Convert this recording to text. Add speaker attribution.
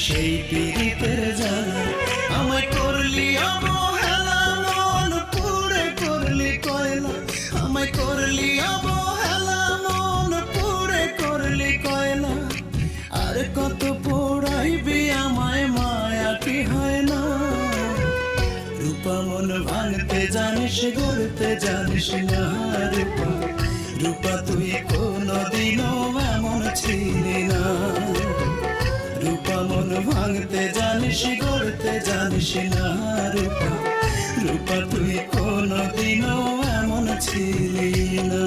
Speaker 1: সেই পীড়িতের জ্বালা। আমায় করলি অবহেলা মন পুড়ে করলি কয়লা, আমায় করলি অবহেলা মন পুড়ে করলি কয়লা। আর কত পোড়াইবি আমায় মায়া কি হয় না। রূপা মন ভাঙতে জানিস গড়তে জানিস না রূপা, রূপা তুই কোনদিনও এমন ছিলি না। রূপা মন ভাঙতে জানিস গড়তে জানিস না রূপা, রূপা তুই কোনদিনও এমন ছিলি না।